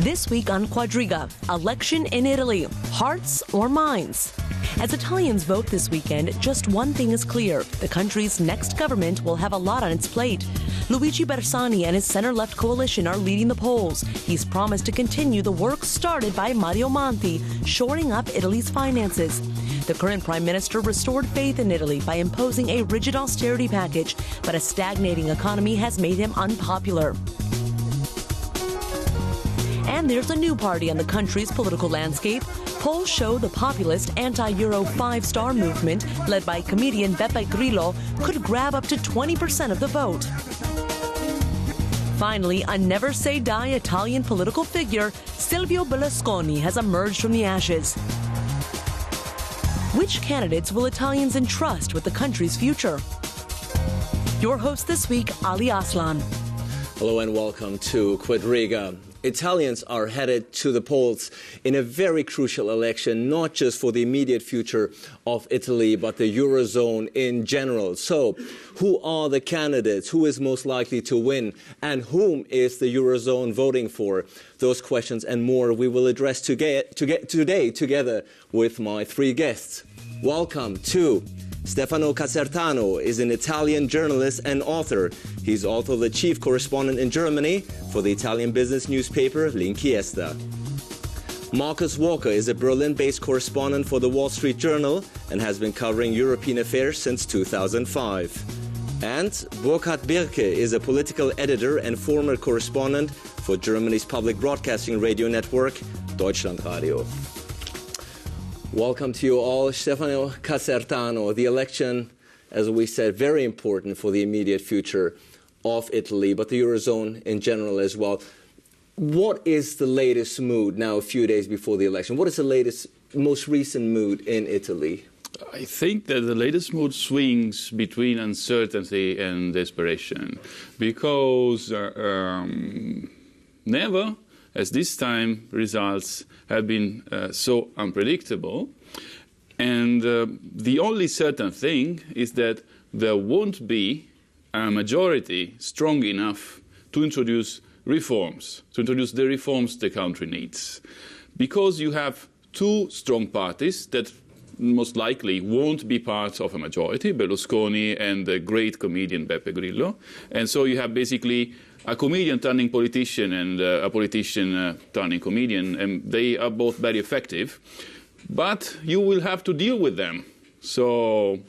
This week on Quadriga, election in Italy, hearts or minds? As Italians vote this weekend, just one thing is clear. The country's next government will have a lot on its plate. Luigi Bersani and his center-left coalition are leading the polls. He's promised to continue the work started by Mario Monti, shoring up Italy's finances. The current prime minister restored faith in Italy by imposing a rigid austerity package, but a stagnating economy has made him unpopular. And there's a new party on the country's political landscape. Polls show the populist anti-Euro five-star movement, led by comedian Beppe Grillo, could grab up to 20% of the vote. Finally, a never-say-die Italian political figure, Silvio Berlusconi, has emerged from the ashes. Which candidates will Italians entrust with the country's future? Your host this week, Ali Aslan. Hello and welcome to Quadriga. Italians are headed to the polls in a very crucial election, not just for the immediate future of Italy, but the Eurozone in general. So, who are the candidates? Who is most likely to win? And whom is the Eurozone voting for? Those questions and more we will address today together with my three guests. Welcome to Stefano Casertano is an Italian journalist and author. He's also the chief correspondent in Germany for the Italian business newspaper L'Inchiesta. Marcus Walker is a Berlin-based correspondent for the Wall Street Journal and has been covering European affairs since 2005. And Burkhard Birke is a political editor and former correspondent for Germany's public broadcasting radio network, Deutschlandradio. Welcome to you all. Stefano Casertano. The election, as we said, very important for the immediate future of Italy, but the Eurozone in general as well. What is the latest mood now, a few days before the election? What is the latest, most recent mood in Italy? I think that the latest mood swings between uncertainty and desperation, because never as this time results have been so unpredictable. And the only certain thing is that there won't be a majority strong enough to introduce reforms, to introduce the reforms the country needs. Because you have two strong parties that most likely won't be part of a majority, Berlusconi and the great comedian Beppe Grillo. And so you have basically a comedian turning politician and a politician turning comedian, and they are both very effective. But you will have to deal with them. So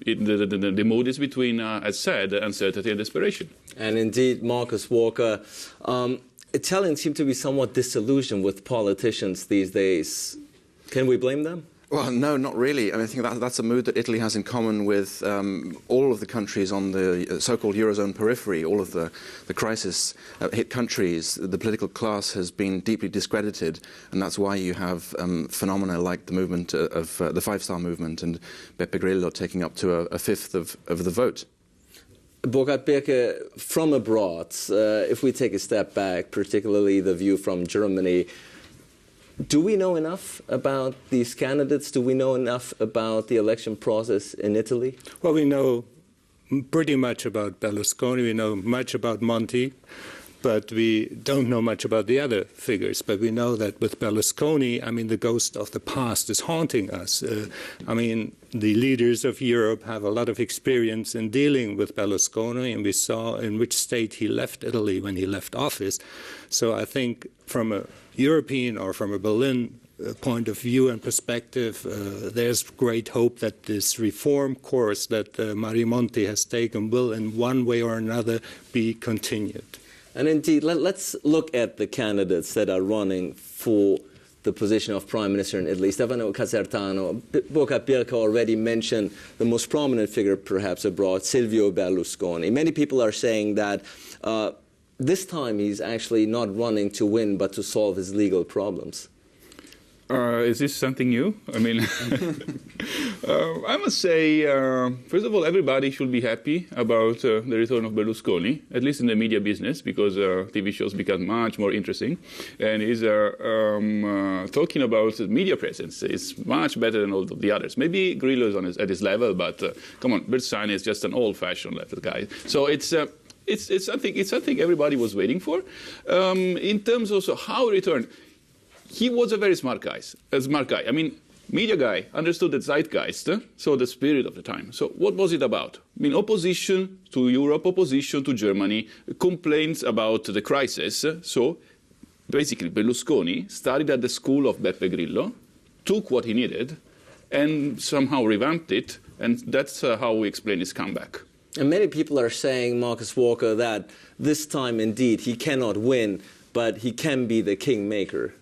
the mood is between, as said, uncertainty and desperation. And indeed, Marcus Walker, Italians seem to be somewhat disillusioned with politicians these days. Can we blame them? Well, no, not really. I think that's a mood that Italy has in common with all of the countries on the so-called Eurozone periphery, all of the crisis hit countries. The political class has been deeply discredited, and that's why you have phenomena like the movement of the five-star movement and Beppe Grillo taking up to a fifth of the vote. Burkhard Birke, from abroad, if we take a step back, particularly the view from Germany, do we know enough about these candidates? Do we know enough about the election process in Italy? Well, we know pretty much about Berlusconi. We know much about Monti, but we don't know much about the other figures. But we know that with Berlusconi, the ghost of the past is haunting us. The leaders of Europe have a lot of experience in dealing with Berlusconi, and we saw in which state he left Italy when he left office. So I think from a European or from a Berlin point of view and perspective, there's great hope that this reform course that Mario Monti has taken will in one way or another be continued. And indeed, let's look at the candidates that are running for the position of Prime Minister in Italy. Stefano Casertano, Burkhard Birke already mentioned the most prominent figure perhaps abroad, Silvio Berlusconi. Many people are saying that this time he's actually not running to win, but to solve his legal problems. Is this something new? I must say, first of all, everybody should be happy about the return of Berlusconi, at least in the media business, because TV shows become much more interesting. And he's talking about media presence is much better than all of the others. Maybe Grillo is at his level, but come on, Bersani is just an old-fashioned level guy. So it's it's something everybody was waiting for. In terms of how he returned, he was a very smart guy. I mean, media guy, understood the zeitgeist, so the spirit of the time. So what was it about? I mean, opposition to Europe, opposition to Germany, complaints about the crisis. So basically, Berlusconi studied at the school of Beppe Grillo, took what he needed, and somehow revamped it, and that's how we explain his comeback. And many people are saying, Marcus Walker, that this time indeed he cannot win, but he can be the kingmaker.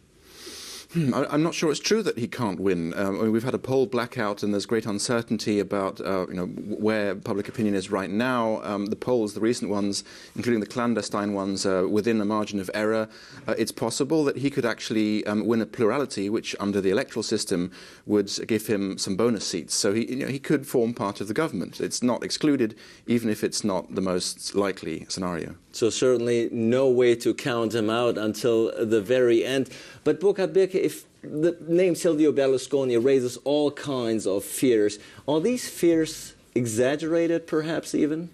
I'm not sure it's true that he can't win. I mean, we've had a poll blackout, and there's great uncertainty about where public opinion is right now. The polls, the recent ones, including the clandestine ones, within a margin of error. It's possible that he could actually win a plurality, which under the electoral system would give him some bonus seats. So he could form part of the government. It's not excluded, even if it's not the most likely scenario. So certainly no way to count him out until the very end. But Burkhard Birke, if the name Silvio Berlusconi raises all kinds of fears, are these fears exaggerated perhaps even?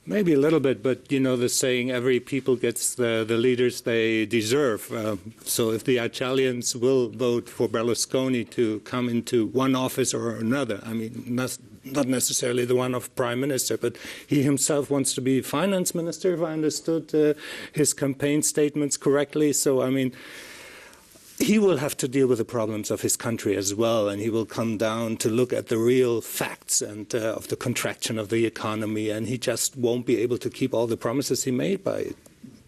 Maybe a little bit, but you know the saying, every people gets the leaders they deserve. So if the Italians will vote for Berlusconi to come into one office or another, I mean, not necessarily the one of prime minister, but he himself wants to be finance minister, if I understood his campaign statements correctly. So, I mean, he will have to deal with the problems of his country as well, and he will come down to look at the real facts and of the contraction of the economy, and he just won't be able to keep all the promises he made by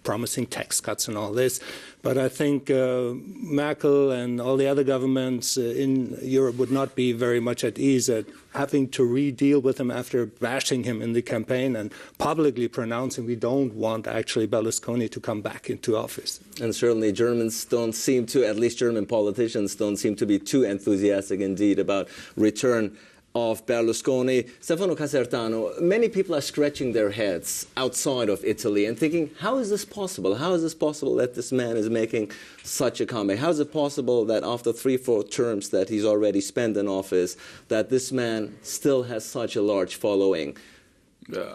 promising tax cuts and all this. But I think Merkel and all the other governments in Europe would not be very much at ease at having to re-deal with him after bashing him in the campaign and publicly pronouncing we don't want actually Berlusconi to come back into office. And certainly Germans don't seem to, at least German politicians, don't seem to be too enthusiastic indeed about return of Berlusconi. Stefano Casertano, many people are scratching their heads outside of Italy and thinking, how is this possible? How is this possible that this man is making such a comeback? How is it possible that after 3-4 terms that he's already spent in office, that this man still has such a large following?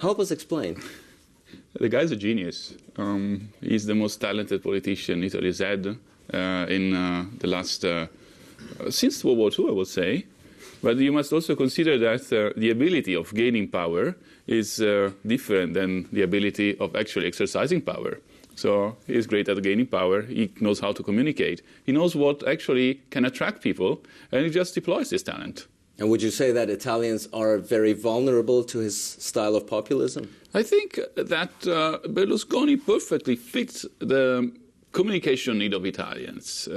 Help us explain. The guy's a genius. He's the most talented politician Italy's had in the last, since World War II, I would say. But you must also consider that the ability of gaining power is different than the ability of actually exercising power. So he's great at gaining power. He knows how to communicate. He knows what actually can attract people, and he just deploys this talent. And would you say that Italians are very vulnerable to his style of populism? I think that Berlusconi perfectly fits the communication need of Italians.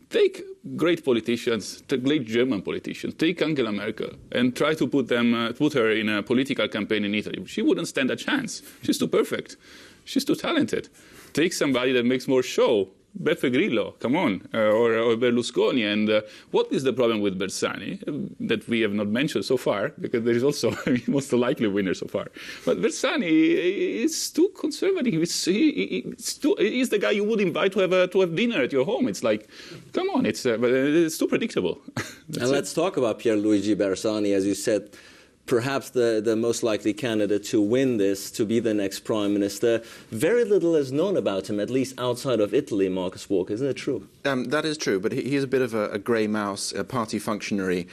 Take great politicians, take great German politicians, take Angela Merkel, and try to put her in a political campaign in Italy. She wouldn't stand a chance. She's too perfect. She's too talented. Take somebody that makes more show. Beppe Grillo, come on, or Berlusconi. And what is the problem with Bersani that we have not mentioned so far? Because there is also most likely winner so far. But Bersani is too conservative. He's the guy you would invite to have dinner at your home. It's like, come on, it's too predictable. And let's talk about Luigi Bersani, as you said. Perhaps the most likely candidate to win this, to be the next prime minister. Very little is known about him, at least outside of Italy, Marcus Walker. Isn't it true? That is true, but he's a bit of a grey mouse, a party functionary.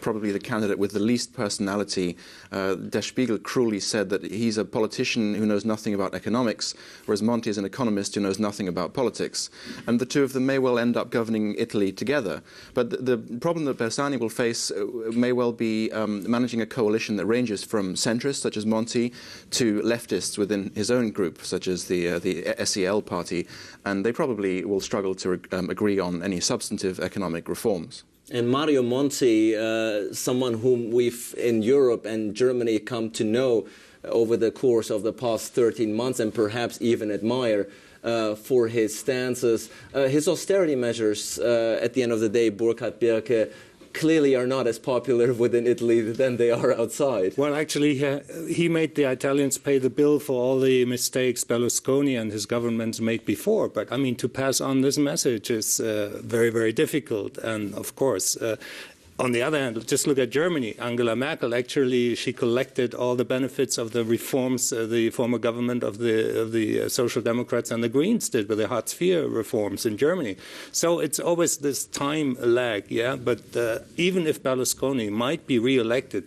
Probably the candidate with the least personality. Der Spiegel cruelly said that he's a politician who knows nothing about economics, whereas Monti is an economist who knows nothing about politics. And the two of them may well end up governing Italy together. But the problem that Bersani will face may well be managing a coalition that ranges from centrists, such as Monti, to leftists within his own group, such as the SEL party. And they probably will struggle to agree on any substantive economic reforms. And Mario Monti, someone whom we've in Europe and Germany come to know over the course of the past 13 months and perhaps even admire for his stances. His austerity measures, at the end of the day, Burkhard Birke, clearly are not as popular within Italy than they are outside. Well, actually, he made the Italians pay the bill for all the mistakes Berlusconi and his governments made before. But, I mean, to pass on this message is very, very difficult. And, of course, On the other hand, just look at Germany. Angela Merkel, actually, she collected all the benefits of the reforms the former government of the Social Democrats and the Greens did with the Hartz-IV reforms in Germany. So it's always this time lag, yeah? But even if Berlusconi might be re-elected,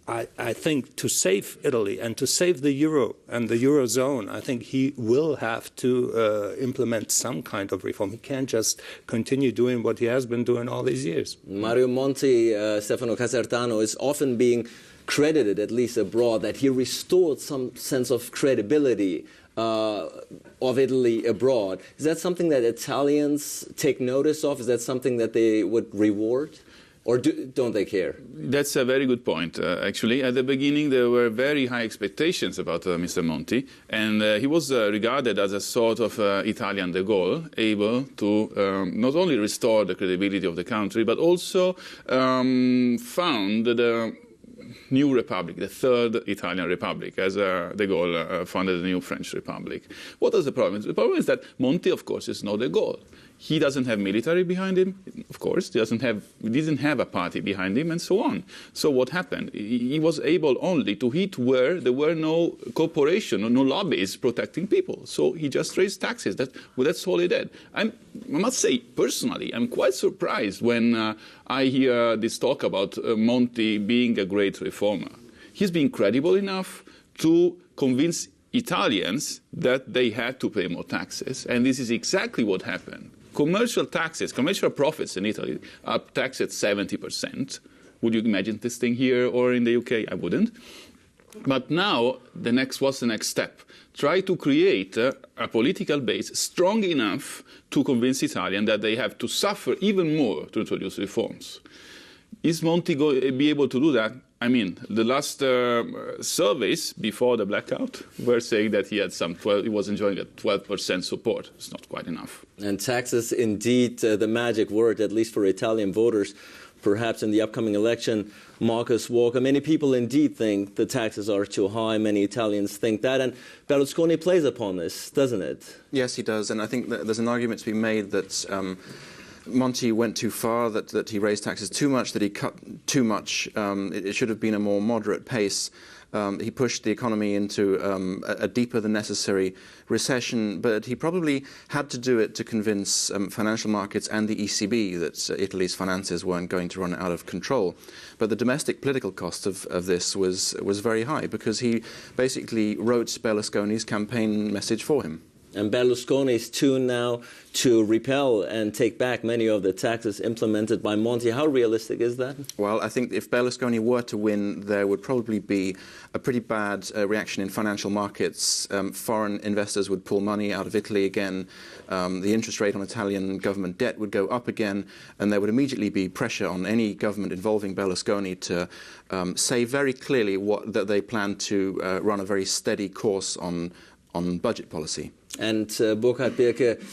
I think to save Italy and to save the euro and the Eurozone, I think he will have to implement some kind of reform. He can't just continue doing what he has been doing all these years. Mario Monti, Stefano Casertano, is often being credited, at least abroad, that he restored some sense of credibility of Italy abroad. Is that something that Italians take notice of? Is that something that they would reward? Or don't they care? That's a very good point, actually. At the beginning, there were very high expectations about Mr. Monti, and he was regarded as a sort of Italian de Gaulle, able to not only restore the credibility of the country, but also found the new republic, the third Italian republic, as de Gaulle founded the new French republic. What is the problem? The problem is that Monti, of course, is not de Gaulle. He doesn't have military behind him, of course. He didn't have a party behind him, and so on. So what happened? He was able only to hit where there were no corporation or no lobbies protecting people. So he just raised taxes. That's all he did. I must say, personally, I'm quite surprised when I hear this talk about Monti being a great reformer. He's been credible enough to convince Italians that they had to pay more taxes, and this is exactly what happened. Commercial taxes, commercial profits in Italy are taxed at 70%. Would you imagine this thing here or in the UK? I wouldn't. But now, what's the next step? Try to create a political base strong enough to convince Italians that they have to suffer even more to introduce reforms. Is Monti be able to do that? I mean, the last surveys before the blackout were saying that he was enjoying a 12% support. It's not quite enough. And taxes, indeed, the magic word, at least for Italian voters, perhaps in the upcoming election. Marcus Walker, many people indeed think the taxes are too high. Many Italians think that. And Berlusconi plays upon this, doesn't it? Yes, he does. And I think that there's an argument to be made that Monti went too far, that he raised taxes too much, that he cut too much. It should have been a more moderate pace. He pushed the economy into a deeper than necessary recession, but he probably had to do it to convince financial markets and the ECB that Italy's finances weren't going to run out of control. But the domestic political cost of this was very high, because he basically wrote Berlusconi's campaign message for him. And Berlusconi's tune now to repel and take back many of the taxes implemented by Monti. How realistic is that? Well, I think if Berlusconi were to win, there would probably be a pretty bad reaction in financial markets. Foreign investors would pull money out of Italy again. The interest rate on Italian government debt would go up again, and there would immediately be pressure on any government involving Berlusconi to say very clearly that they plan to run a very steady course on budget policy. And Burkhard Birke,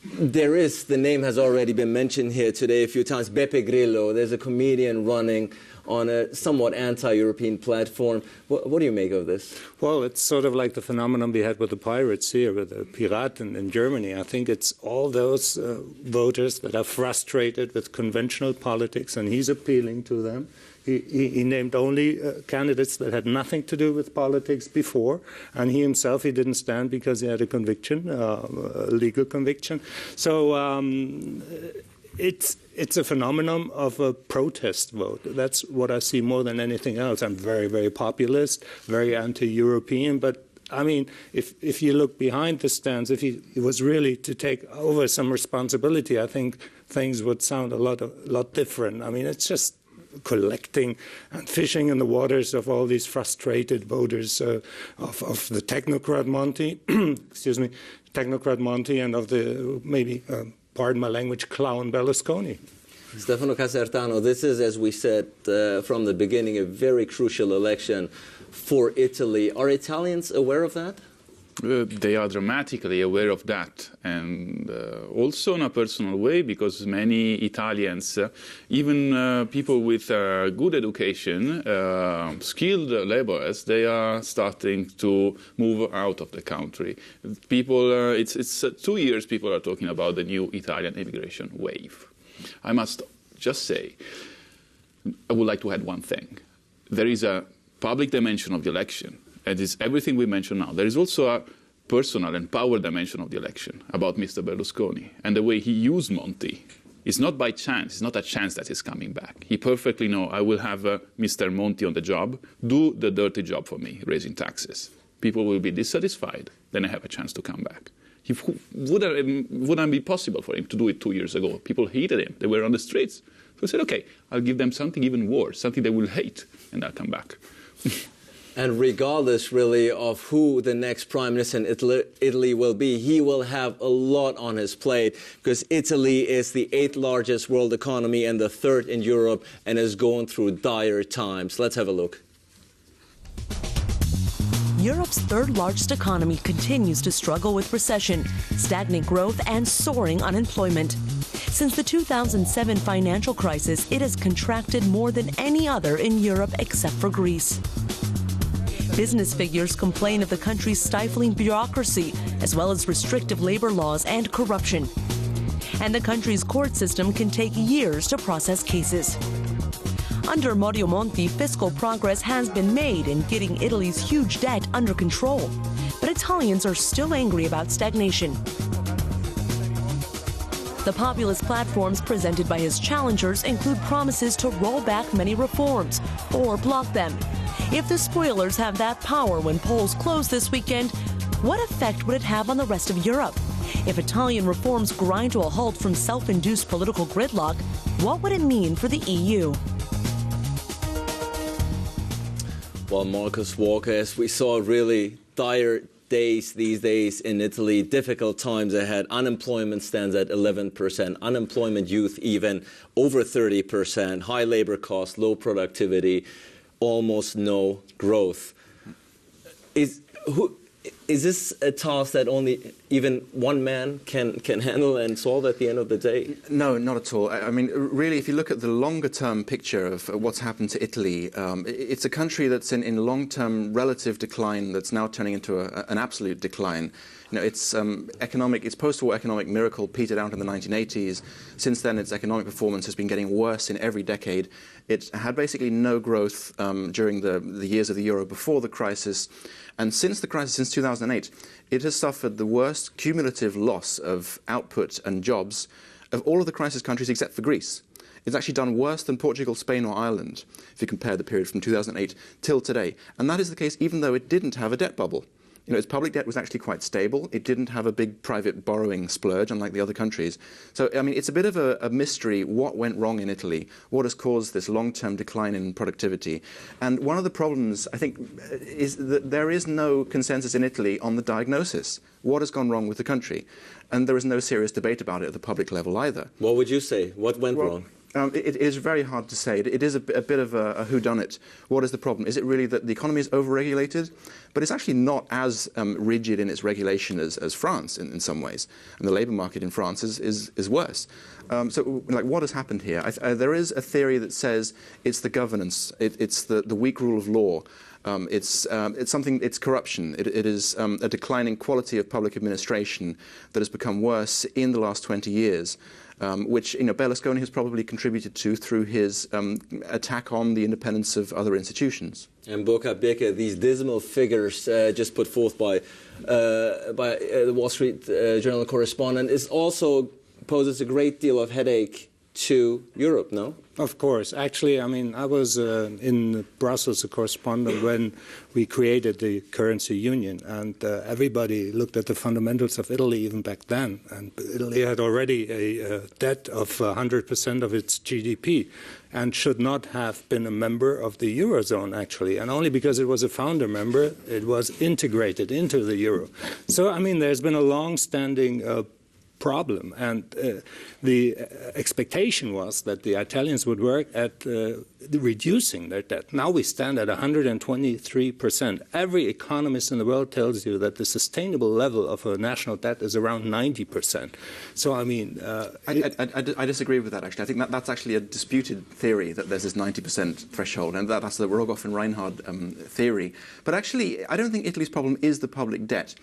the name has already been mentioned here today a few times, Beppe Grillo. There's a comedian running on a somewhat anti-European platform. What do you make of this? Well, it's sort of like the phenomenon we had with the pirates here, with the Piraten in Germany. I think it's all those voters that are frustrated with conventional politics, and he's appealing to them. He named only candidates that had nothing to do with politics before, and he himself, he didn't stand because he had a conviction, a legal conviction. So it's a phenomenon of a protest vote. That's what I see more than anything else. I'm very, very populist, very anti-European, but I mean, if you look behind the stands, if he was really to take over some responsibility, I think things would sound a lot different. I mean, it's just collecting and fishing in the waters of all these frustrated voters of the technocrat Monti, excuse me, technocrat Monti, and of the maybe, pardon my language, clown Berlusconi. Stefano Casertano, this is, as we said from the beginning, a very crucial election for Italy. Are Italians aware of that? They are dramatically aware of that, and also in a personal way, because many Italians, even people with good education, skilled laborers, they are starting to move out of the country. People, it's 2 years people are talking about the new Italian immigration wave. I must just say, I would like to add one thing. There is a public dimension of the election. It is everything we mentioned now. There is also a personal and power dimension of the election about Mr. Berlusconi and the way he used Monti. It's not by chance. It's not a chance that he's coming back. He perfectly knows I will have Mr. Monti on the job, do the dirty job for me, raising taxes. People will be dissatisfied. Then I have a chance to come back. It wouldn't be possible for him to do it 2 years ago. People hated him. They were on the streets. So he said, okay, I'll give them something even worse, something they will hate, and I'll come back. And regardless, really, of who the next prime minister in Italy will be, he will have a lot on his plate because Italy is the 8th largest world economy and the 3rd in Europe and is going through dire times. Let's have a look. Europe's 3rd largest economy continues to struggle with recession, stagnant growth, and soaring unemployment. Since the 2007 financial crisis, it has contracted more than any other in Europe except for Greece. Business figures complain of the country's stifling bureaucracy, as well as restrictive labor laws and corruption. And the country's court system can take years to process cases. Under Mario Monti, fiscal progress has been made in getting Italy's huge debt under control. But Italians are still angry about stagnation. The populist platforms presented by his challengers include promises to roll back many reforms or block them. If the spoilers have that power when polls close this weekend, what effect would it have on the rest of Europe? If Italian reforms grind to a halt from self-induced political gridlock, what would it mean for the EU? Well, Marcus Walker, as we saw, really dire days these days in Italy, difficult times ahead. Unemployment stands at 11%, unemployment youth even over 30%, high labor costs, low productivity, almost no growth. Is this a task that only even one man can handle and solve at the end of the day? No, not at all. I mean, really, if you look at the longer-term picture of what's happened to Italy, it's a country that's in long-term relative decline that's now turning into an absolute decline. You know, its post-war economic miracle petered out in the 1980s. Since then, its economic performance has been getting worse in every decade. It had basically no growth during the years of the euro before the crisis. And since the crisis, since 2008, it has suffered the worst cumulative loss of output and jobs of all of the crisis countries except for Greece. It's actually done worse than Portugal, Spain or Ireland, if you compare the period from 2008 till today. And that is the case even though it didn't have a debt bubble. You know, its public debt was actually quite stable. It didn't have a big private borrowing splurge, unlike the other countries. So, I mean, it's a bit of a mystery what went wrong in Italy, what has caused this long-term decline in productivity. And one of the problems, I think, is that there is no consensus in Italy on the diagnosis. What has gone wrong with the country? And there is no serious debate about it at the public level either. What would you say? What went wrong? It is very hard to say. It is a bit of a whodunit. What is the problem? Is it really that the economy is overregulated? But it's actually not as rigid in its regulation as France in some ways. And the labour market in France is worse. So, like, what has happened here? There is a theory that says it's the governance, it's the weak rule of law. It's corruption. It is a declining quality of public administration that has become worse in the last 20 years. Which Berlusconi has probably contributed to through his attack on the independence of other institutions. And Burkhard Birke, these dismal figures just put forth by the Wall Street Journal correspondent, poses a great deal of headache to Europe, no? Of course. Actually, I mean, I was in Brussels, a correspondent, when we created the currency union, and everybody looked at the fundamentals of Italy even back then. And Italy had already a debt of 100% of its GDP and should not have been a member of the Eurozone, actually. And only because it was a founder member, it was integrated into the Euro. So, I mean, there's been a long-standing problem, and the expectation was that the Italians would work at reducing their debt. Now we stand at 123%. Every economist in the world tells you that the sustainable level of a national debt is around 90%. So, I mean... I disagree with that, actually. I think that's actually a disputed theory, that there's this 90% threshold, and that's the Rogoff and Reinhard theory. But actually, I don't think Italy's problem is the public debt,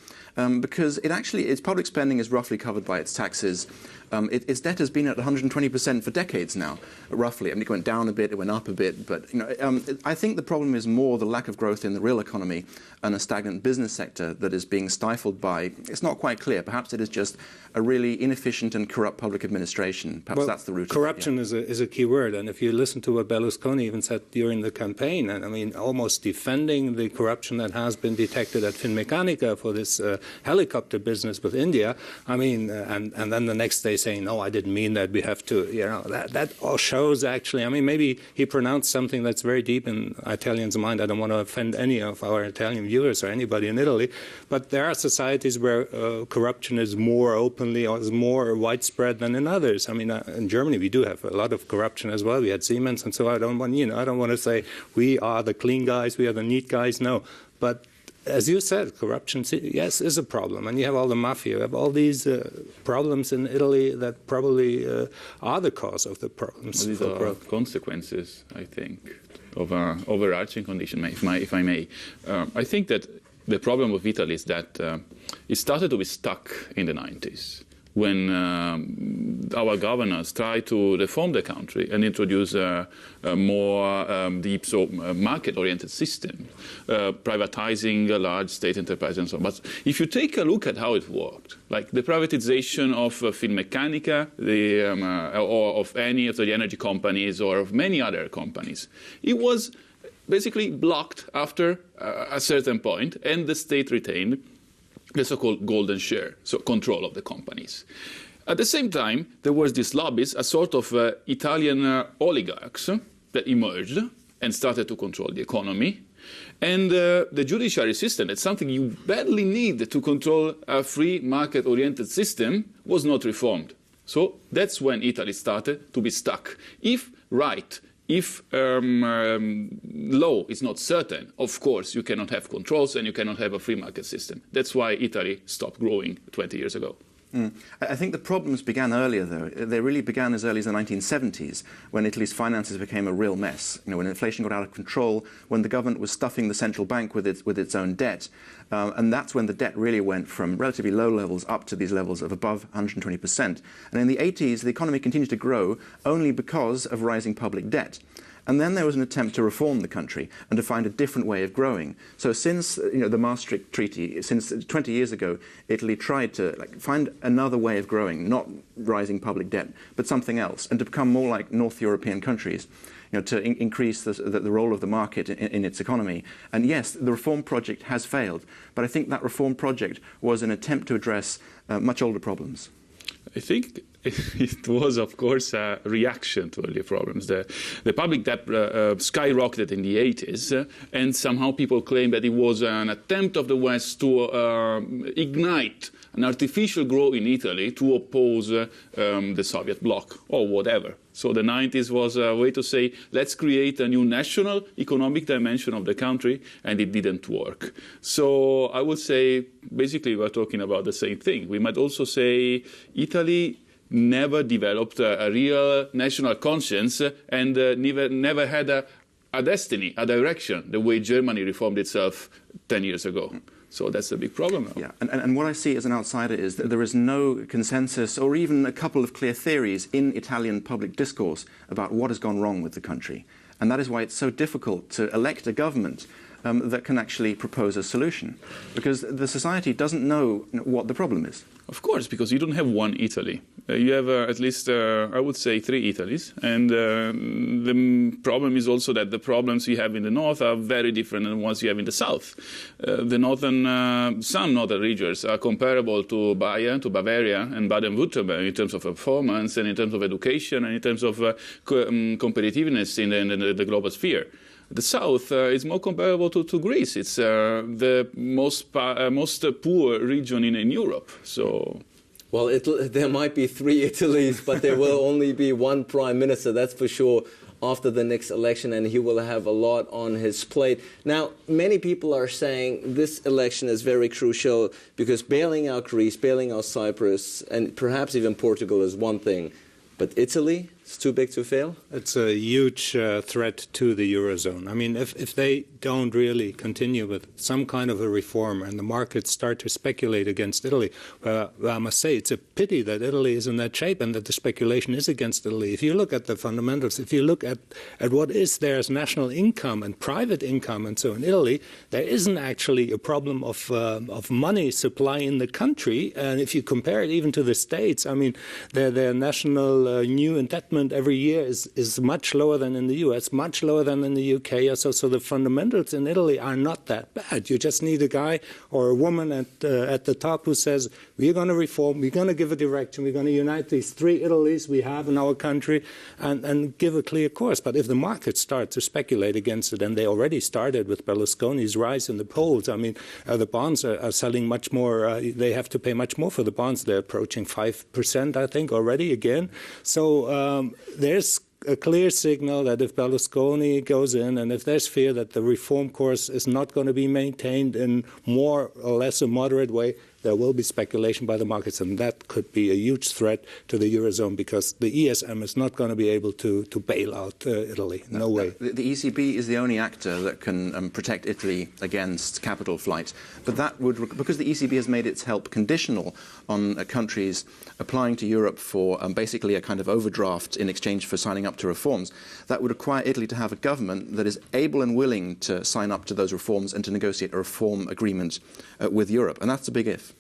because its public spending is roughly covered by its taxes. Its debt has been at 120% for decades now, roughly. I mean, it went down a bit, it went up a bit, but I think the problem is more the lack of growth in the real economy and a stagnant business sector that is being stifled by, it's not quite clear, perhaps it is just a really inefficient and corrupt public administration. Perhaps that's the root corruption of it. is a key word, and if you listen to what Berlusconi even said during the campaign, and I mean, almost defending the corruption that has been detected at Finmeccanica for this helicopter business with India, I mean, and then the next day saying, no, I didn't mean that, we have to, that all shows actually, I mean, maybe he pronounced something that's very deep in Italians' mind. I don't want to offend any of our Italian viewers or anybody in Italy, but there are societies where corruption is more openly or is more widespread than in others. I mean, in Germany we do have a lot of corruption as well. We had Siemens, and so I don't want to say we are the clean guys, we are the neat guys. No, but as you said, corruption, yes, is a problem. And you have all the mafia, you have all these problems in Italy that probably are the cause of the problems. Well, these are consequences, I think, of an overarching condition, if I may. I think that the problem with Italy is that it started to be stuck in the 90s. When our governors tried to reform the country and introduce a more deep, market-oriented system, privatizing large state enterprises and so on. But if you take a look at how it worked, like the privatization of Finmeccanica, or of any of the energy companies or of many other companies, it was basically blocked after a certain point, and the state retained the so-called golden share, so control of the companies. At the same time, there was this lobbies, a sort of Italian oligarchs that emerged and started to control the economy. And the judiciary system, that's something you badly need to control a free market-oriented system, was not reformed. So that's when Italy started to be stuck. If law is not certain, of course, you cannot have controls and you cannot have a free market system. That's why Italy stopped growing 20 years ago. I think the problems began earlier, though. They really began as early as the 1970s, when Italy's finances became a real mess. When inflation got out of control, when the government was stuffing the central bank with its own debt. And that's when the debt really went from relatively low levels up to these levels of above 120%. And in the 80s, the economy continued to grow only because of rising public debt. And then there was an attempt to reform the country and to find a different way of growing. So since the Maastricht Treaty, since 20 years ago, Italy tried to find another way of growing, not rising public debt, but something else, and to become more like North European countries, to increase the role of the market in its economy. And yes, the reform project has failed, but I think that reform project was an attempt to address much older problems. I think it was, of course, a reaction to earlier problems. The public debt skyrocketed in the 80s, and somehow people claim that it was an attempt of the West to ignite an artificial growth in Italy to oppose the Soviet bloc or whatever. So the 90s was a way to say, let's create a new national economic dimension of the country, and it didn't work. So I would say, basically, we're talking about the same thing. We might also say Italy never developed a real national conscience and never had a destiny, a direction, the way Germany reformed itself 10 years ago. So that's a big problem now. Yeah, and what I see as an outsider is that there is no consensus or even a couple of clear theories in Italian public discourse about what has gone wrong with the country. And that is why it's so difficult to elect a government that can actually propose a solution, because the society doesn't know what the problem is. Of course, because you don't have one Italy. You have at least, I would say, 3 Italys. And the problem is also that the problems you have in the north are very different than the ones you have in the south. Some northern regions are comparable to Bayern, to Bavaria and Baden-Württemberg in terms of performance and in terms of education and in terms of competitiveness in the global sphere. The south is more comparable to Greece. It's the most poor region in Europe. So, well, there might be 3 Italys, but there will only be one prime minister, that's for sure. after the next election, and he will have a lot on his plate. Now, many people are saying this election is very crucial because bailing out Greece, bailing out Cyprus, and perhaps even Portugal is one thing. But Italy, it's too big to fail? It's a huge threat to the Eurozone. I mean, if they don't really continue with some kind of a reform and the markets start to speculate against Italy, well, I must say it's a pity that Italy is in that shape and that the speculation is against Italy. If you look at the fundamentals, if you look at what is there as national income and private income and so in Italy, there isn't actually a problem of money supply in the country. And if you compare it even to the States, I mean, their national new indebtedness every year is much lower than in the US, much lower than in the UK. So the fundamentals in Italy are not that bad. You just need a guy or a woman at the top who says, we're going to reform, we're going to give a direction, we're going to unite these three Italys we have in our country and give a clear course. But if the markets start to speculate against it, and they already started with Berlusconi's rise in the polls, I mean, the bonds are selling much more, they have to pay much more for the bonds. They're approaching 5%, I think, already again. So there's a clear signal that if Berlusconi goes in and if there's fear that the reform course is not going to be maintained in more or less a moderate way, there will be speculation by the markets, and that could be a huge threat to the Eurozone because the ESM is not going to be able to bail out Italy. No way. The ECB is the only actor that can protect Italy against capital flight. But that would, because the ECB has made its help conditional on countries applying to Europe for basically a kind of overdraft in exchange for signing up to reforms, that would require Italy to have a government that is able and willing to sign up to those reforms and to negotiate a reform agreement with Europe. And that's a big if.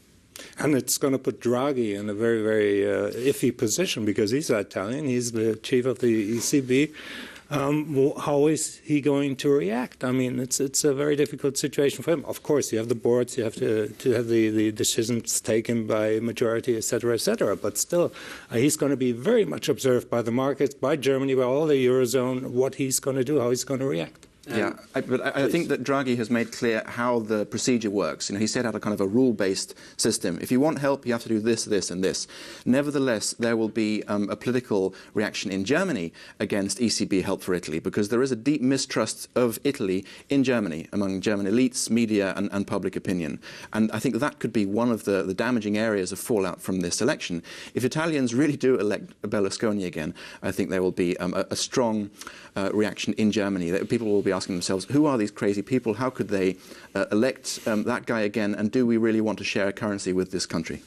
And it's going to put Draghi in a very, very iffy position because he's Italian. He's the chief of the ECB. How is he going to react? I mean, it's a very difficult situation for him. Of course, you have the boards, you have to have the decisions taken by majority, et cetera, but still, he's going to be very much observed by the markets, by Germany, by all the Eurozone, what he's going to do, how he's going to react. Yeah, but I think that Draghi has made clear how the procedure works. You know, he set out a kind of a rule-based system. If you want help, you have to do this, this, and this. Nevertheless, there will be a political reaction in Germany against ECB help for Italy because there is a deep mistrust of Italy in Germany among German elites, media, and public opinion. And I think that could be one of the damaging areas of fallout from this election. If Italians really do elect Berlusconi again, I think there will be a strong reaction in Germany. That people will be asking themselves, who are these crazy people? How could they elect that guy again? And do we really want to share a currency with this country?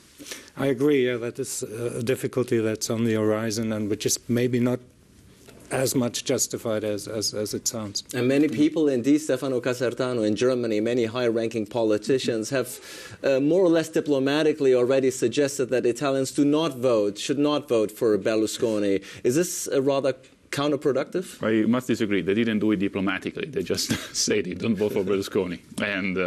I agree. That is a difficulty that's on the horizon and which is maybe not as much justified as it sounds. And many people, indeed, Stefano Casertano in Germany, many high-ranking politicians have more or less diplomatically already suggested that Italians should not vote for Berlusconi. Is this a rather counterproductive? I must disagree. They didn't do it diplomatically. They just said it. Don't vote for Berlusconi. And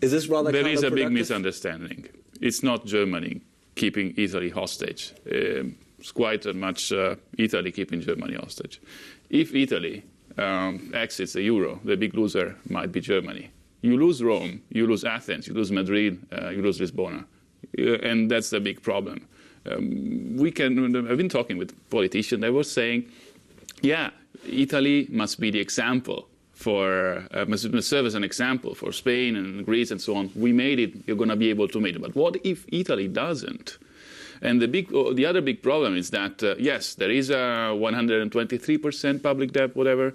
is this rather there is a big counterproductive? misunderstanding. It's not Germany keeping Italy hostage. It's quite much Italy keeping Germany hostage. If Italy exits the euro, the big loser might be Germany. You lose Rome, you lose Athens, you lose Madrid, you lose Lisbona. And that's the big problem. I've been talking with politicians. They were saying, yeah, Italy must be the example must serve as an example for Spain and Greece and so on. We made it, you're going to be able to make it. But what if Italy doesn't? And the other big problem is that, yes, there is a 123% public debt, whatever.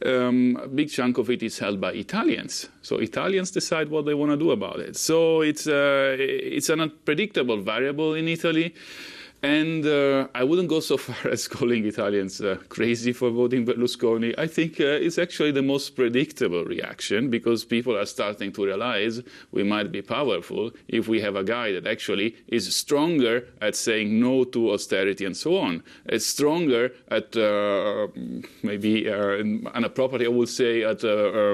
A big chunk of it is held by Italians. So Italians decide what they want to do about it. So it's an unpredictable variable in Italy. And I wouldn't go so far as calling Italians crazy for voting Berlusconi. I think it's actually the most predictable reaction because people are starting to realize we might be powerful if we have a guy that actually is stronger at saying no to austerity and so on. It's stronger at maybe inappropriately, I would say, at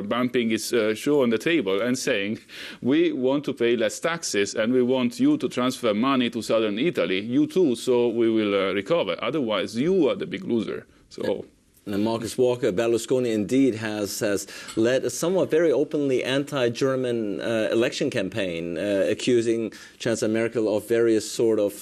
bumping his shoe on the table and saying we want to pay less taxes and we want you to transfer money to southern Italy. You too. So we will recover. Otherwise, you are the big loser. So And Marcus Walker, Berlusconi indeed has led a somewhat very openly anti-German election campaign, accusing Chancellor Merkel of various sort of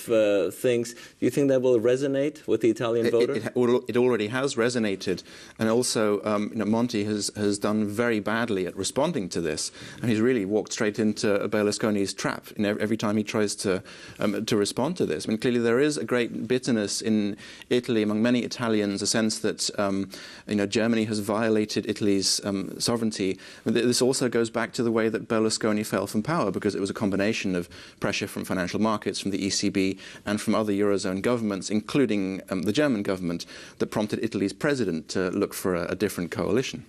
things. Do you think that will resonate with the Italian voter? It already has resonated, and also Monti has done very badly at responding to this, and he's really walked straight into Berlusconi's trap every time he tries to respond to this. I mean, clearly there is a great bitterness in Italy among many Italians, a sense that Germany has violated Italy's sovereignty. This also goes back to the way that Berlusconi fell from power, because it was a combination of pressure from financial markets, from the ECB, and from other Eurozone governments, including the German government, that prompted Italy's president to look for a different coalition.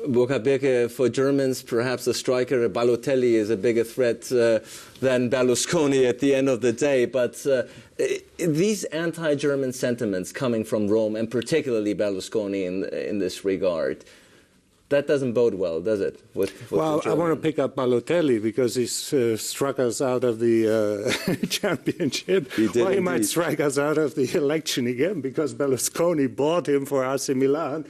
Burkhard Birke, for Germans, perhaps a striker, Balotelli, is a bigger threat than Berlusconi at the end of the day. But these anti-German sentiments coming from Rome, and particularly Berlusconi in this regard, that doesn't bode well, does it? Well, I want to pick up Balotelli because he struck us out of the championship. He might strike us out of the election again, because Berlusconi bought him for AC Milan,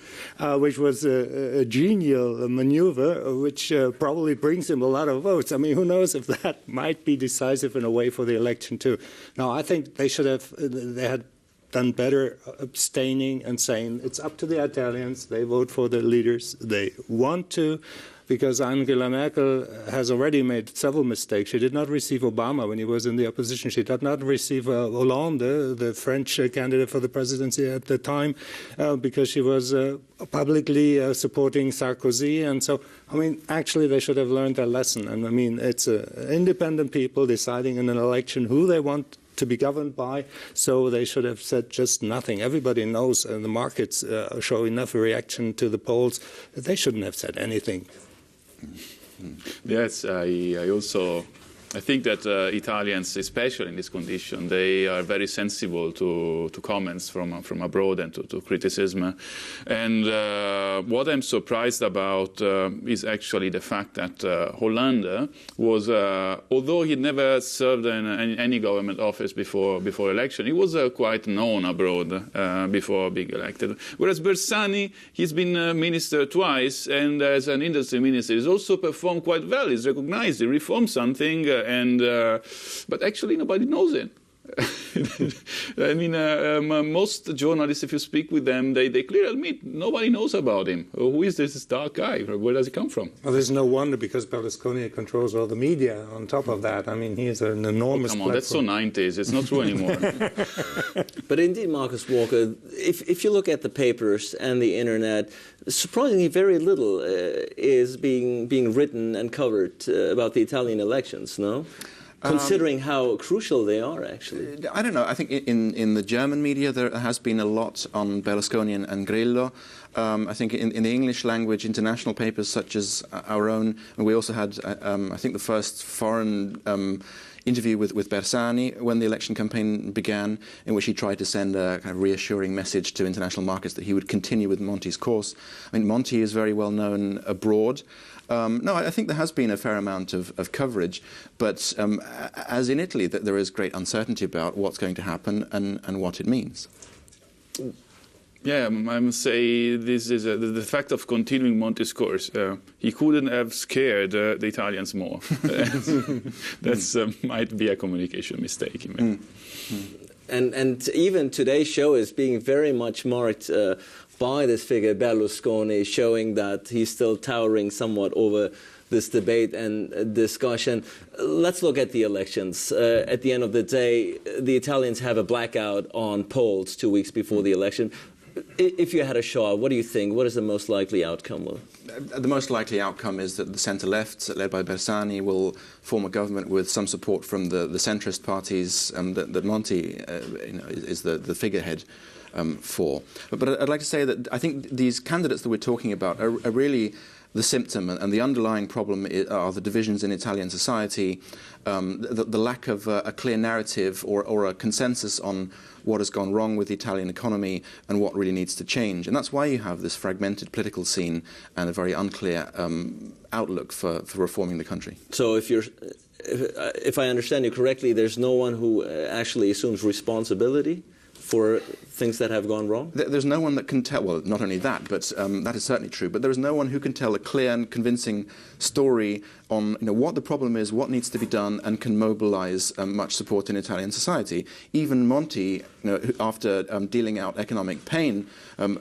which was a genial maneuver, which probably brings him a lot of votes. I mean, who knows if that might be decisive in a way for the election too. Now, I think they had done better abstaining and saying it's up to the Italians. They vote for the leaders they want to, because Angela Merkel has already made several mistakes. She did not receive Obama when he was in the opposition. She did not receive Hollande, the French candidate for the presidency at the time, because she was publicly supporting Sarkozy. And so, I mean, actually they should have learned their lesson. And I mean, it's independent people deciding in an election who they want to be governed by, so they should have said just nothing. Everybody knows, and the markets show enough reaction to the polls, that they shouldn't have said anything. Yes, I think that Italians, especially in this condition, they are very sensible to comments from abroad and to criticism. And what I'm surprised about is actually the fact that Hollande was, although he never served in any government office before election, he was quite known abroad before being elected. Whereas Bersani, he's been minister twice, and as an industry minister, he's also performed quite well. He's recognized, he reformed something. But actually nobody knows it. I mean, most journalists, if you speak with them, they clearly admit nobody knows about him. Who is this dark guy? Where does he come from? Well, there's no wonder, because Berlusconi controls all the media on top of that. I mean, he is an enormous come on, platform. That's so 90s. It's not true anymore. But indeed, Marcus Walker, if you look at the papers and the internet, surprisingly very little is being written and covered about the Italian elections, no? Considering how crucial they are, actually. I don't know. I think in the German media there has been a lot on Berlusconi and Grillo. I think in the English language, international papers such as our own, and we also had, I think, the first foreign interview with Bersani when the election campaign began, in which he tried to send a kind of reassuring message to international markets that he would continue with Monti's course. I mean, Monti is very well known abroad. No, I think there has been a fair amount of coverage, but as in Italy, there is great uncertainty about what's going to happen and what it means. Yeah, I must say this is the fact of continuing Monti's course. He couldn't have scared the Italians more. That might be a communication mistake. And even today's show is being very much marked by this figure, Berlusconi, showing that he's still towering somewhat over this debate and discussion. Let's look at the elections. At the end of the day, the Italians have a blackout on polls 2 weeks before the election. If you had a shot, what do you think? What is the most likely outcome? The most likely outcome is that the centre-left, led by Bersani, will form a government with some support from the centrist parties that Monti is the figurehead for. But I'd like to say that I think these candidates that we're talking about are really the symptom, and the underlying problem are the divisions in Italian society, the lack of a clear narrative or a consensus on what has gone wrong with the Italian economy and what really needs to change. And that's why you have this fragmented political scene and a very unclear outlook for reforming the country. So if I understand you correctly, there's no one who actually assumes responsibility for things that have gone wrong? There's no one that can tell, well, not only that, but that is certainly true, but there is no one who can tell a clear and convincing story on what the problem is, what needs to be done, and can mobilize much support in Italian society. Even Monti, after dealing out economic pain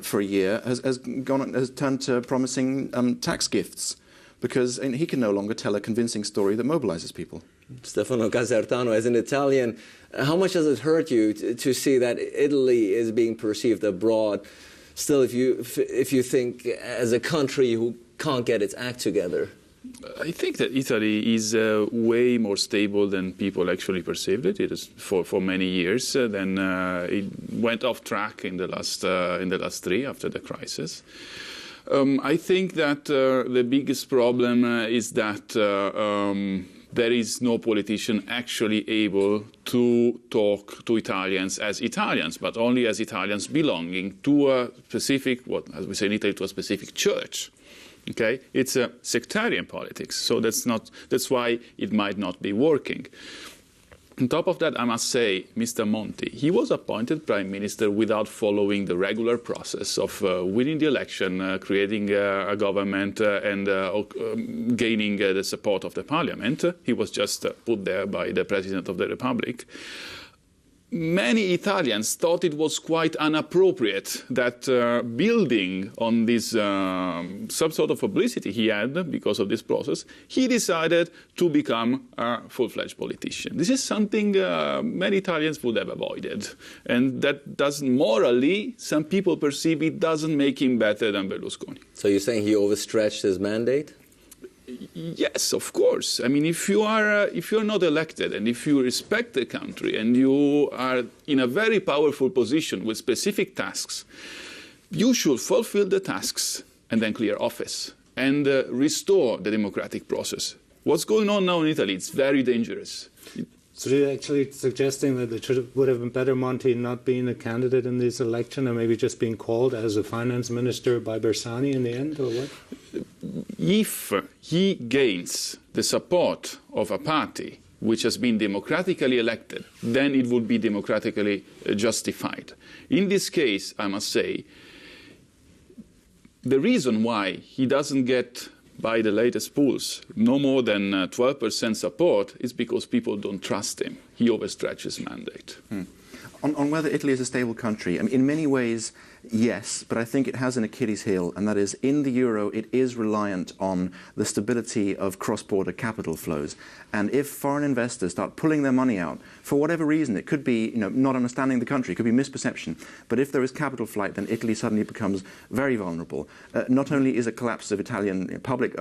for a year, has turned to promising tax gifts, because he can no longer tell a convincing story that mobilizes people. Stefano Casertano, as an Italian, how much does it hurt you to see that Italy is being perceived abroad still, if you think as a country who can't get its act together? I think that Italy is way more stable than people actually perceived it. It is for many years. Then it went off track in the last 3 after the crisis. I think that the biggest problem is that there is no politician actually able to talk to Italians as Italians, but only as Italians belonging to a specific, as we say in Italy, to a specific church. Okay, it's a sectarian politics, so that's why it might not be working. On top of that, I must say, Mr. Monti, he was appointed prime minister without following the regular process of winning the election, creating a government, and gaining the support of the parliament. He was just put there by the president of the republic. Many Italians thought it was quite inappropriate that building on this some sort of publicity he had because of this process, he decided to become a full-fledged politician. This is something many Italians would have avoided. And that doesn't, morally, some people perceive it doesn't make him better than Berlusconi. So you're saying he overstretched his mandate? Yes, of course. I mean, if you're not elected and if you respect the country and you are in a very powerful position with specific tasks, you should fulfill the tasks and then clear office and restore the democratic process. What's going on now in Italy, it's very dangerous. So you're actually suggesting that it would have been better Monti not being a candidate in this election and maybe just being called as a finance minister by Bersani in the end, or what? If he gains the support of a party which has been democratically elected, then it would be democratically justified. In this case, I must say, the reason why he doesn't get, by the latest polls, no more than 12% support is because people don't trust him. He overstretches mandate. On whether Italy is a stable country, I mean, in many ways, yes, but I think it has an Achilles heel, and that is, in the euro, it is reliant on the stability of cross-border capital flows. And if foreign investors start pulling their money out, for whatever reason, it could be not understanding the country, it could be misperception, but if there is capital flight, then Italy suddenly becomes very vulnerable. Not only is a collapse of Italian public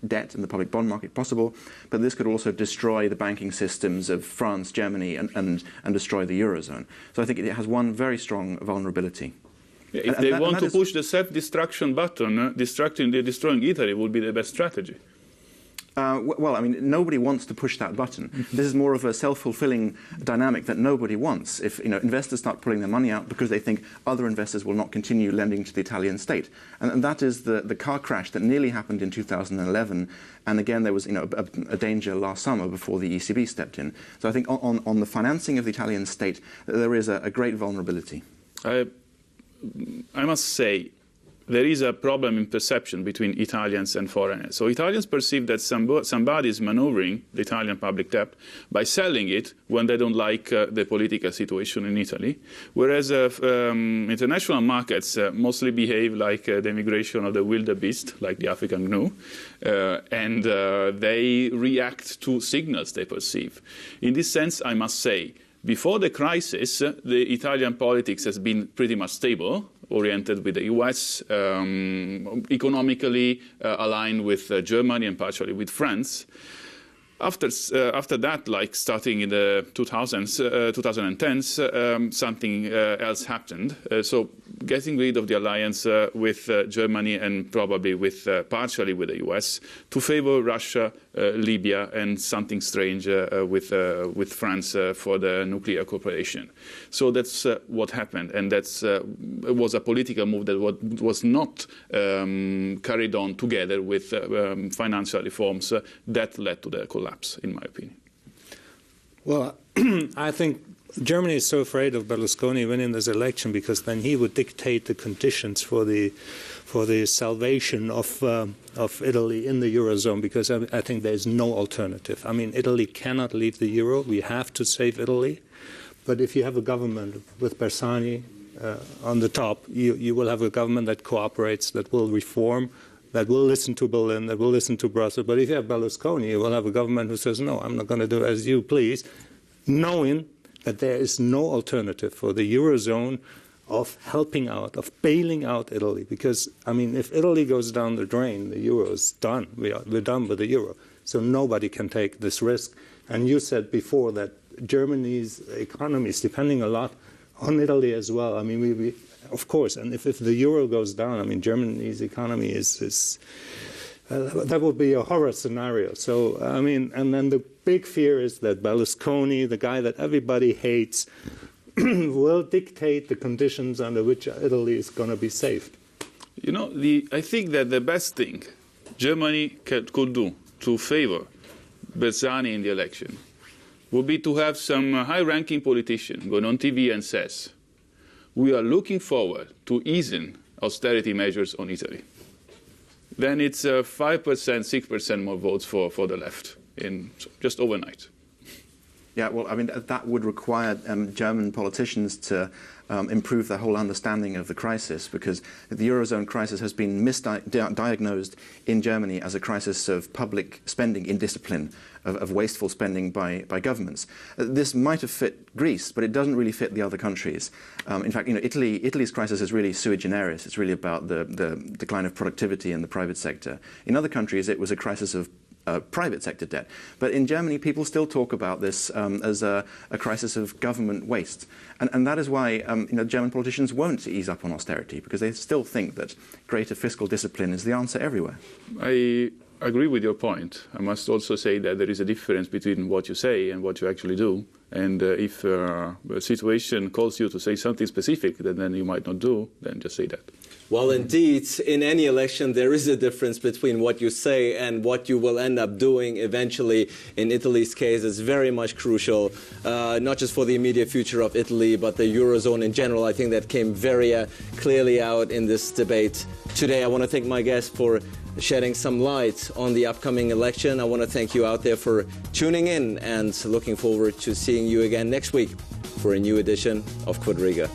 debt and the public bond market possible, but this could also destroy the banking systems of France, Germany, and destroy the Eurozone. So I think it has one very strong vulnerability. Yeah, if they want to push the self-destruction button, destroying Italy would be the best strategy. Well, I mean, nobody wants to push that button. This is more of a self-fulfilling dynamic that nobody wants. If investors start pulling their money out because they think other investors will not continue lending to the Italian state, and that is the car crash that nearly happened in 2011. And again, there was a danger last summer before the ECB stepped in. So I think on the financing of the Italian state, there is a great vulnerability. I must say, there is a problem in perception between Italians and foreigners. So Italians perceive that somebody is maneuvering the Italian public debt by selling it when they don't like the political situation in Italy, whereas international markets mostly behave like the migration of the wildebeest, like the African gnu, and they react to signals they perceive. In this sense, I must say, before the crisis, the Italian politics has been pretty much stable, oriented with the US, economically aligned with Germany and partially with France. After that, like starting in the 2010s, something else happened. So getting rid of the alliance with Germany and probably with partially with the US to favor Russia, Libya, and something strange with France for the nuclear cooperation. So that's what happened, and that's was a political move that was not carried on together with financial reforms that led to the collapse, in my opinion. Well, I think Germany is so afraid of Berlusconi winning this election because then he would dictate the conditions for the salvation of Italy in the Eurozone, because I think there is no alternative. I mean, Italy cannot leave the Euro. We have to save Italy. But if you have a government with Bersani on the top, you will have a government that cooperates, that will reform, that will listen to Berlin, that will listen to Brussels. But if you have Berlusconi, you will have a government who says, no, I'm not going to do as you please, knowing that there is no alternative for the Eurozone of helping out, of bailing out Italy. Because, I mean, if Italy goes down the drain, the Euro is done. We're done with the Euro. So nobody can take this risk. And you said before that Germany's economy is depending a lot on Italy as well. I mean, we of course, and if the Euro goes down, I mean, Germany's economy is that would be a horror scenario. So, I mean, and then the big fear is that Berlusconi, the guy that everybody hates, will dictate the conditions under which Italy is going to be saved. You know, I think that the best thing Germany could do to favor Bersani in the election would be to have some high-ranking politician going on TV and says, we are looking forward to easing austerity measures on Italy. Then it's 5%, 6% more votes for the left in just overnight. Yeah, well, I mean, that would require German politicians to improve their whole understanding of the crisis, because the Eurozone crisis has been misdiagnosed in Germany as a crisis of public spending indiscipline, of wasteful spending by governments. This might have fit Greece, but it doesn't really fit the other countries. In fact, you know, Italy's crisis is really sui generis. It's really about the decline of productivity in the private sector. In other countries, it was a crisis of private sector debt. But in Germany, people still talk about this as a crisis of government waste. And that is why German politicians won't ease up on austerity, because they still think that greater fiscal discipline is the answer everywhere. I agree with your point. I must also say that there is a difference between what you say and what you actually do. And if a situation calls you to say something specific that then you might not do, then just say that. Well, indeed, in any election, there is a difference between what you say and what you will end up doing eventually. In Italy's case, it's very much crucial, not just for the immediate future of Italy, but the Eurozone in general. I think that came very clearly out in this debate today. I want to thank my guest for shedding some light on the upcoming election. I want to thank you out there for tuning in and looking forward to seeing you again next week for a new edition of Quadriga.